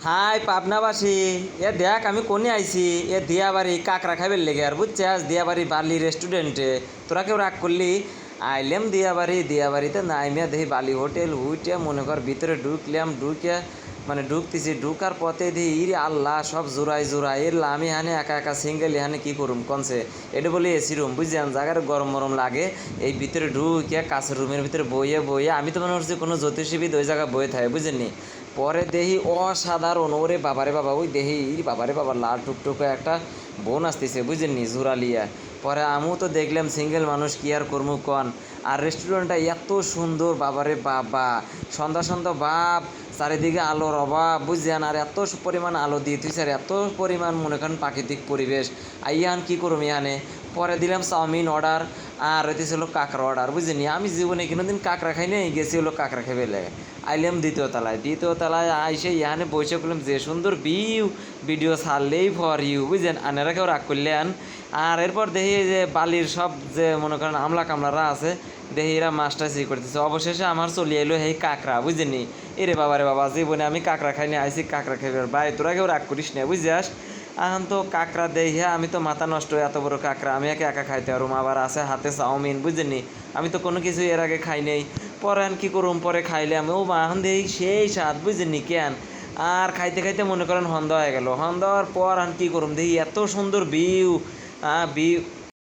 High পাবনাবাসী, এ দেখ আমি কোনে আইছি। এ দিয়াবাড়ি কাকড়া খাইবার লেগে আর বুঝছিস, দিয়াবাড়ি বালি রেস্টুরেন্টে। তোরা কেউ রাগ করলি? আইলাম দিয়াবাড়িতে নাইমিয়া দেখি বালি হোটেল উইটে মনে কর ভিতরে ঢুকলাম। ঢুকে মানে ঢুকতেছি, ঢুকার পথে দেখি ইরে আল্লাহ সব জোড়াই এরলা আমি হানে একা একা সিঙ্গেল এখানে কি করুম কনসে। এটা বলে এসি রুম বুঝছেন, জায়গার গরম মরম লাগে। এই ভিতরে ঢুকে কাছের রুমের ভিতরে বইয়ে আমি তো মনে করছি কোনো জ্যোতিষীবিদ ওই জায়গায় বয়ে থাকে বুঝেননি। পরে দেখি অসাধারণ, ওরে বাবারে বাবা, ওই দেখি বাবারে বাবা লাল টুকটুকে একটা বোন আসতেছে বুঝেননি জোরালিয়া। পরে আমিও তো দেখলাম সিঙ্গেল মানুষ কি আর করবো কন। আর রেস্টুরেন্টটা এত সুন্দর বাবারে বাবা, সন্ধ্যা সন্ধ্যা ভাব, চারিদিকে আলোর অভাব বুঝছেন। আর এত পরিমাণ আলো দিয়ে তুই স্যার, এত পরিমাণ মনে করেন প্রাকৃতিক পরিবেশ। আইয়ান কি করুম ইয়ানে। পরে দিলাম চাউমিন অর্ডার, আর হইতেছিল কাঁকড়া অর্ডার বুঝিনি। আমি জীবনে কোনোদিন কাঁকড়া খাই নাই, গেছি হলো কাঁকড়া খেয়ে লেগে। আইলাম দ্বিতীয় তলায় আইসে ইহানে বসে করলাম যে সুন্দর ভিডিও ছাড়লেই ফর ইউ বুঝছেন। আনেরা কেউ রাগ করলেন। আর এরপর দেখি যে বালির সব যে মনে করেন আমলা কামলারা আছে, দেখি এরা মাছটা সি করতেছে। অবশেষে আমার চলে এলো এই কাঁকড়া বুঝিনি। এরে বাবারে বাবা, জীবনে আমি কাঁকড়া খাইনি, আইসি কাঁকড়া খাইবার। ভাই তোরা কেউ রাগ করিস না বুঝছিস। এখন তো কাঁকড়া দেই, হ্যাঁ আমি তো মাথা নষ্ট, এত বড় কাঁকড়া আমি একা একা খাইতে পারুম। আবার আছে হাতে চাউমিন বুঝিনি। আমি তো কোনো কিছু এর আগে খাই নেই। পরে কি করুম, পরে খাইলাম ও মা, এখন দেই সেই স্বাদ বুঝিনি কেন। আর খাইতে খাইতে মনে করেন হন্দা হয়ে গেল। হন্দা হওয়ার পর এখন কী করুম, দেখি এত সুন্দর ভিউ।